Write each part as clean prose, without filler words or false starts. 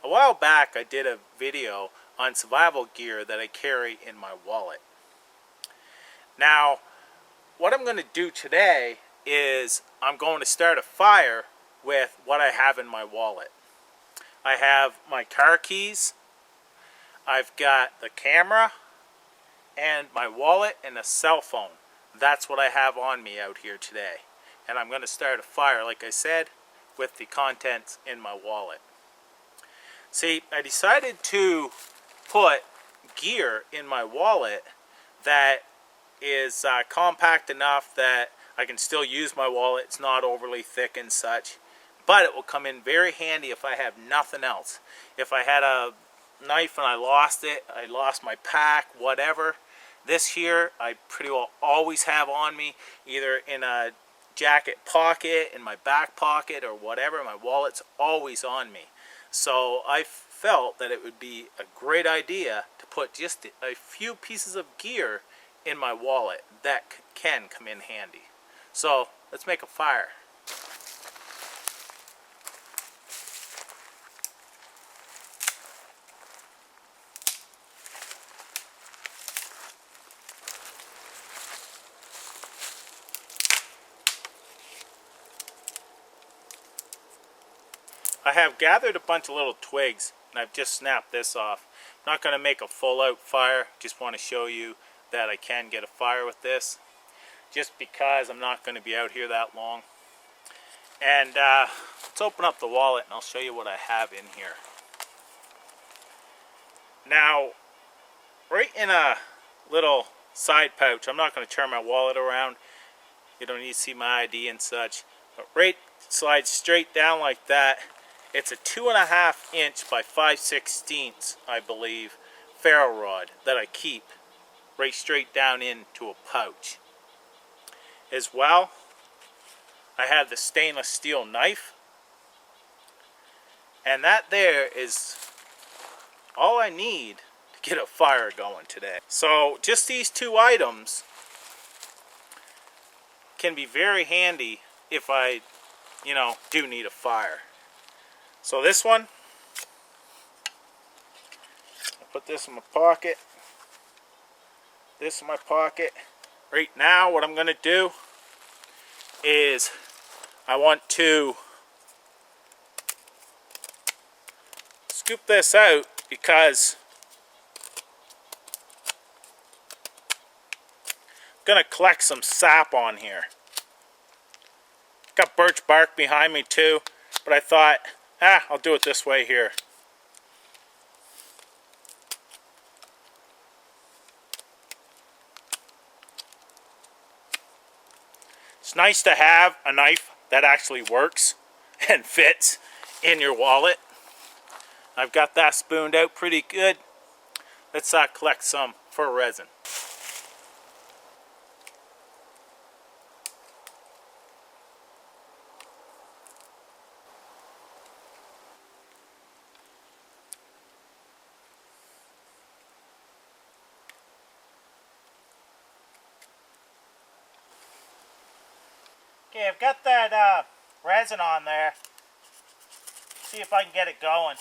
A while back I did a video on survival gear that I carry in my wallet. Now, what I'm going to do today is I'm going to start a fire with what I have in my wallet. I have my car keys, I've got the camera, and my wallet and a cell phone. That's what I have on me out here today. And I'm going to start a fire, like I said, with the contents in my wallet. See, I decided to put gear in my wallet that is compact enough that I can still use my wallet. It's not overly thick and such, but it will come in very handy if I have nothing else. If I had a knife and I lost it, I lost my pack, whatever, this here I pretty well always have on me, either in a jacket pocket, in my back pocket, or whatever. My wallet's always on me. So I felt that it would be a great idea to put just a few pieces of gear in my wallet that can come in handy. So let's make a fire. I have gathered a bunch of little twigs and I've just snapped this off. I'm not going to make a full out fire, just want to show you that I can get a fire with this, just because I'm not going to be out here that long. And let's open up the wallet and I'll show you what I have in here. Now, right in a little side pouch, I'm not going to turn my wallet around, you don't need to see my ID and such, but right slides straight down like that. It's a 2.5 inch by 5/16, I believe, ferro rod that I keep right straight down into a pouch. As well, I have the stainless steel knife, and that there is all I need to get a fire going today. So just these two items can be very handy if I, do need a fire. So this one, I'll put this in my pocket, this in my pocket. Right now what I'm going to do is I want to scoop this out because I'm going to collect some sap on here. Got birch bark behind me too, but I thought, I'll do it this way here. It's nice to have a knife that actually works and fits in your wallet. I've got that spooned out pretty good. Let's collect some for resin. Okay, I've got that resin on there. See if I can get it going.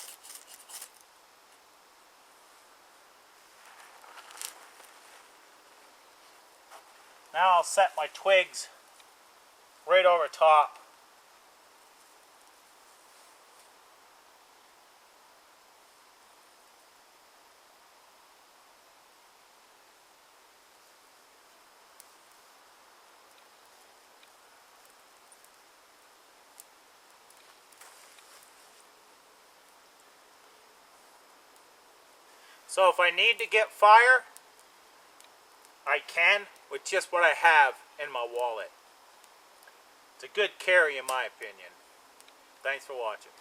Now I'll set my twigs right over top. So if I need to get fire, I can with just what I have in my wallet. It's a good carry in my opinion. Thanks for watching.